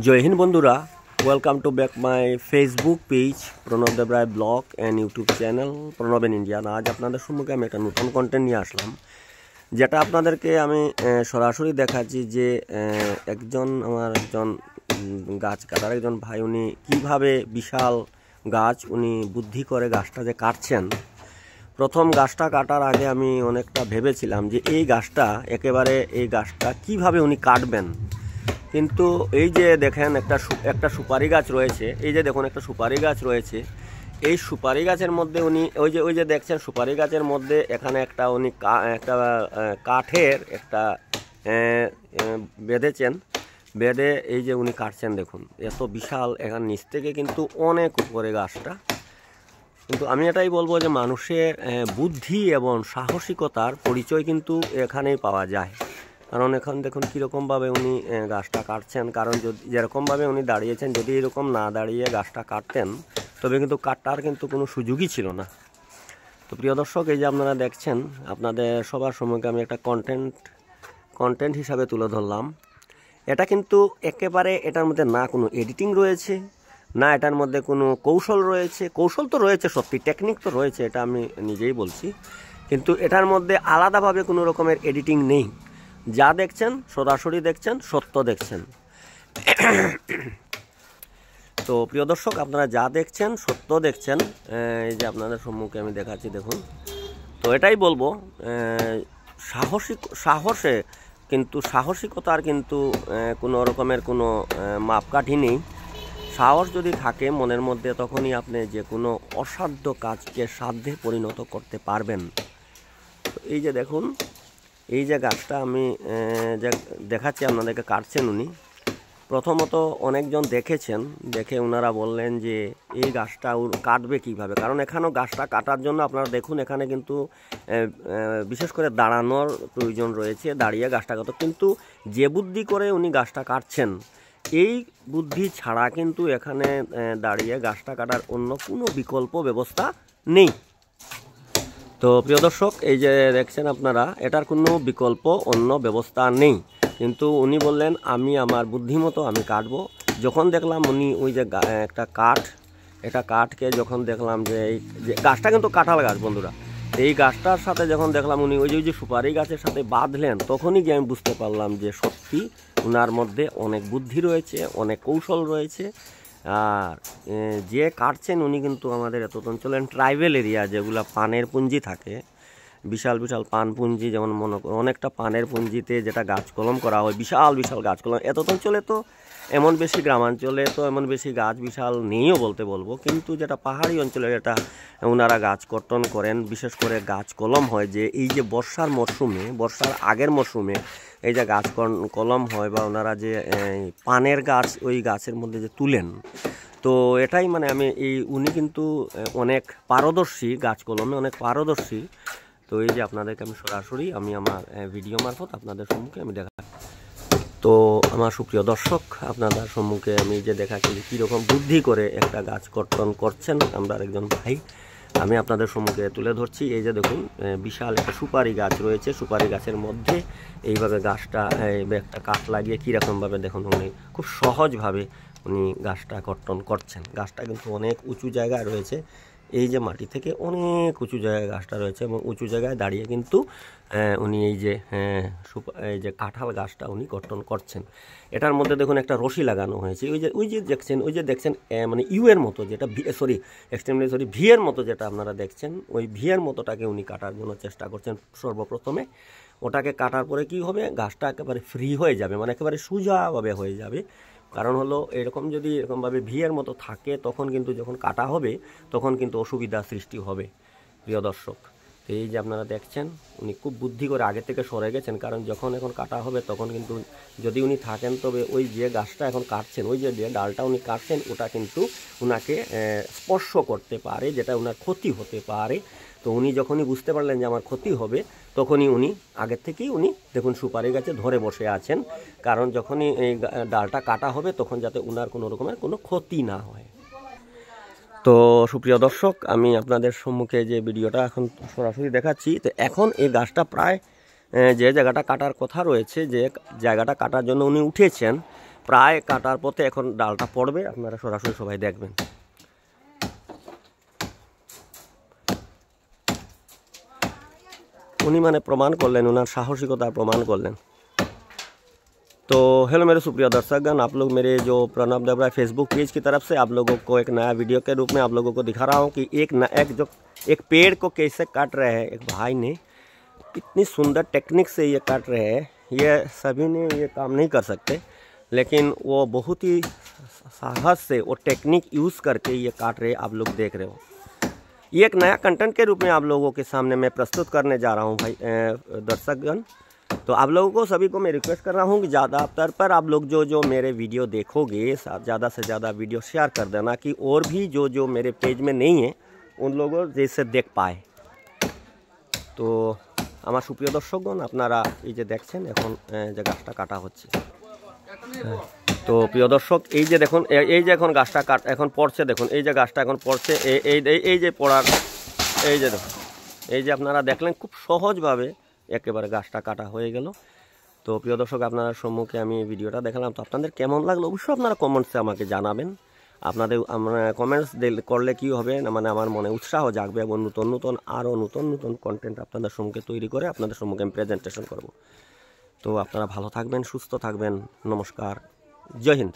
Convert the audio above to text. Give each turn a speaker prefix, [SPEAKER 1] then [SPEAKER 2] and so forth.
[SPEAKER 1] জয় হিন্দ বন্ধুরা, welcome to back my Facebook page Pranab Dev Roy blog and YouTube channel Pranab in India. আজ আপনাদের সম্মুখে আমি একটা নতুন কন্টেন্ট নিয়ে আসলাম, যেটা আপনাদেরকে আমি সরাসরি দেখাচ্ছি যে আমার একজন গাছ কাটার একজন ভাই, উনি কীভাবে বিশাল গাছ উনি বুদ্ধি করে গাছটা যে কাটছেন। প্রথম গাছটা কাটার আগে আমি অনেকটা ভেবেছিলাম যে এই গাছটা কীভাবে উনি কাটবেন, কিন্তু এই যে দেখেন একটা সুপারি গাছ রয়েছে, এই যে দেখুন একটা সুপারি গাছ রয়েছে। এই সুপারি গাছের মধ্যে উনি ওই যে দেখছেন সুপারি গাছের মধ্যে এখানে উনি একটা কাঠের একটা বেঁধে এই যে উনি কাটছেন। দেখুন এত বিশাল, এখানে নিচ থেকে কিন্তু অনেক উপরে গাছটা। কিন্তু আমি এটাই বলবো যে মানুষের বুদ্ধি এবং সাহসিকতার পরিচয় কিন্তু এখানেই পাওয়া যায়। কারণ এখন দেখুন কীরকমভাবে উনি গাছটা কাটছেন। কারণ যেরকমভাবে উনি দাঁড়িয়েছেন, যদি এরকম না দাঁড়িয়ে গাছটা কাটতেন তবে কিন্তু কাটার কিন্তু কোনো সুযোগই ছিল না। তো প্রিয় দর্শক, এই যে আপনারা দেখছেন, আপনাদের সবার সম্মুখে আমি একটা কন্টেন্ট হিসাবে তুলে ধরলাম। এটা কিন্তু একেবারে এটার মধ্যে না কোনো এডিটিং রয়েছে, না এটার মধ্যে কোনো কৌশল রয়েছে। কৌশল তো রয়েছে, সত্যি টেকনিক তো রয়েছে, এটা আমি নিজেই বলছি, কিন্তু এটার মধ্যে আলাদাভাবে কোনো রকমের এডিটিং নেই। যা দেখছেন সরাসরি দেখছেন, সত্য দেখছেন। তো প্রিয় দর্শক, আপনারা যা দেখছেন সত্য দেখছেন। এই যে আপনাদের সম্মুখে আমি দেখাচ্ছি, দেখুন। তো এটাই বলবো, সাহসিকতার কিন্তু কোনো রকমের কোনো মাপকাঠি নেই। সাহস যদি থাকে মনের মধ্যে, তখনই আপনি যে কোনো অসাধ্য কাজকে সাধ্যে পরিণত করতে পারবেন। তো এই যে দেখুন, এই যে গাছটা আমি দেখাচ্ছি আপনাদেরকে, কাটছেন উনি। প্রথমত অনেকজন দেখে ওনারা বললেন যে এই গাছটা কাটবে কীভাবে। কারণ এখানেও গাছটা কাটার জন্য আপনারা দেখুন, এখানে কিন্তু বিশেষ করে দাঁড়ানোর প্রয়োজন রয়েছে, দাঁড়িয়ে গাছটা কাটো। কিন্তু যে বুদ্ধি করে উনি গাছটা কাটছেন, এই বুদ্ধি ছাড়া কিন্তু এখানে দাঁড়িয়ে গাছটা কাটার অন্য কোনো বিকল্প ব্যবস্থা নেই। তো প্রিয় দর্শক, এই যে দেখছেন আপনারা, এটার কোনো বিকল্প অন্য ব্যবস্থা নেই। কিন্তু উনি বললেন আমি আমার বুদ্ধিমতো আমি কাটবো। যখন দেখলাম উনি ওই যে একটা কাঠকে যখন দেখলাম যে এই যে গাছটা কিন্তু কাঁঠাল গাছ বন্ধুরা, এই গাছটার সাথে যখন দেখলাম উনি ওই যে সুপারি গাছের সাথে বাঁধলেন, তখনই গিয়ে আমি বুঝতে পারলাম যে সত্যি ওনার মধ্যে অনেক বুদ্ধি রয়েছে, অনেক কৌশল রয়েছে। আর যে কাটছেন উনি কিন্তু আমাদের এত অঞ্চলের ট্রাইবেল এরিয়া, যেগুলো পানের পুঞ্জি থাকে, বিশাল বিশাল পান পুঞ্জি, যেমন মনে করুন অনেকটা পানের পুঞ্জিতে যেটা গাছ কলম করা হয়, বিশাল বিশাল গাছ কলম। এত অঞ্চলে তো এমন বেশি, গ্রামাঞ্চলে তো এমন বেশি গাছ বিশাল নেইও বলবো, কিন্তু যেটা পাহাড়ি অঞ্চলে যেটা ওনারা গাছ কর্তন করেন, বিশেষ করে গাছ কলম হয়, যে এই যে বর্ষার আগের মরশুমে এই যে গাছ কলম হয়, বা ওনারা যে পানের গাছ ওই গাছের মধ্যে যে তুলেন। তো এটাই উনি কিন্তু অনেক পারদর্শী, গাছ কলমে অনেক পারদর্শী। তো এই যে আপনাদেরকে আমি সরাসরি আমার ভিডিও মারফত আপনাদের সম্মুখে আমি দেখাচ্ছি। তো আমার সুপ্রিয় দর্শক, আপনাদের সম্মুখে আমি যে দেখাচ্ছি যে কীরকম বুদ্ধি করে একটা গাছ কর্তন করছেন আমরা একজন ভাই, আমি আপনাদের সম্মুখে তুলে ধরছি। এই যে দেখুন, বিশাল একটা সুপারি গাছ রয়েছে, সুপারি গাছের মধ্যে এইভাবে গাছটা একটা কাঠ লাগিয়ে কীরকমভাবে দেখুন উনি খুব সহজভাবে উনি গাছটা কর্তন করছেন। গাছটা কিন্তু অনেক উঁচু জায়গায় রয়েছে, এই যে মাটি থেকে অনেক উঁচু জায়গায় গাছটা রয়েছে, এবং উঁচু জায়গায় দাঁড়িয়ে কিন্তু উনি এই যে কাঁঠাল গাছটা উনি কর্তন করছেন। এটার মধ্যে দেখুন একটা রশি লাগানো হয়েছে, ওই যে দেখছেন ইউ এর মতো, যেটা ভি এর মতো যেটা আপনারা দেখছেন, ওই ভি এর মতোটাকে উনি কাটার জন্য চেষ্টা করছেন। সর্বপ্রথমে ওটাকে কাটার পরে কি হবে, গাছটা একেবারে ফ্রি হয়ে যাবে, একেবারে সোজাভাবে হয়ে যাবে। কারণ হলো যদি এরকমভাবে ভিয়ের মতো থাকে, তখন কিন্তু যখন কাটা হবে তখন কিন্তু অসুবিধা সৃষ্টি হবে। প্রিয় দর্শক, এই যে আপনারা দেখছেন, উনি খুব বুদ্ধি করে আগে থেকে সরে গেছেন। কারণ যখন এখন কাটা হবে তখন কিন্তু যদি উনি থাকেন, তবে ওই যে গাছটা এখন কাটছেন, ওই যে ডালটা উনি কাটছেন, ওটা কিন্তু উনাকে স্পর্শ করতে পারে, যেটা ওনার ক্ষতি হতে পারে। তো উনি যখনই বুঝতে পারলেন যে আমার ক্ষতি হবে, তখনই উনি আগের থেকেই দেখুন সুপারি গাছে ধরে বসে আছেন। কারণ যখনই এই ডালটা কাটা হবে, তখন যাতে উনার কোনো রকমের কোনো ক্ষতি না হয়। তো সুপ্রিয় দর্শক, আমি আপনাদের সম্মুখে যে ভিডিওটা এখন সরাসরি দেখাচ্ছি, তো এখন এই গাছটা প্রায় যে জায়গাটা কাটার কথা রয়েছে, যে জায়গাটা কাটার জন্য উনি উঠেছেন, প্রায় কাটার পথে, এখন ডালটা পড়বে, আপনারা সরাসরি সবাই দেখবেন। उन्हीं मैंने प्रमाण कर लें, उन्होंने साहसिकता प्रमाण कर लें। तो हेलो मेरे सुप्रिय दर्शकगण, आप लोग मेरे जो प्रणव देवराय फेसबुक पेज की तरफ से आप लोगों को एक नया वीडियो के रूप में आप लोगों को दिखा रहा हूं कि एक पेड़ को कैसे काट रहे हैं। एक भाई ने कितनी सुंदर टेक्निक से ये काट रहे हैं। ये सभी ने ये काम नहीं कर सकते, लेकिन वो बहुत ही साहस से वो टेक्निक यूज़ करके ये काट रहे, आप लोग देख रहे हो। ये एक नया कंटेंट के रूप में आप लोगों के सामने मैं प्रस्तुत करने जा रहा हूँ भाई दर्शकगण। तो आप लोगों को सभी को मैं रिक्वेस्ट कर रहा हूँ कि ज़्यादातर पर आप लोग जो मेरे वीडियो देखोगे, ज़्यादा से ज़्यादा वीडियो शेयर कर देना कि और भी जो मेरे पेज में नहीं है उन लोगों जैसे देख पाए। तो আমার সুপ্রিয় দর্শকগণ, আপনারা এই যে দেখছেন এখন যে গাছটা কাটা হচ্ছে। তো প্রিয় দর্শক, এই যে দেখুন, এই যে এখন গাছটা এখন পড়ছে, দেখুন এই যে গাছটা এখন পড়ছে, এই যে পড়ার এই যে দেখুন, এই যে আপনারা দেখলেন খুব সহজভাবে একেবারে গাছটা কাটা হয়ে গেল। তো প্রিয় দর্শক, আপনার সম্মুখে আমি ভিডিওটা দেখালাম। তো আপনাদের কেমন লাগলো অবশ্যই আপনারা কমেন্টসে আমাকে জানাবেন। আপনাদের কমেন্টস করলে কি হবে না, মানে আমার মনে উৎসাহ জাগবে এবং আরও নতুন কন্টেন্ট আপনাদের সম্মুখে তৈরি করে আপনাদের সম্মুখে আমি প্রেজেন্টেশন করব। তো আপনারা ভালো থাকবেন, সুস্থ থাকবেন। নমস্কার, জয় হিন্দ।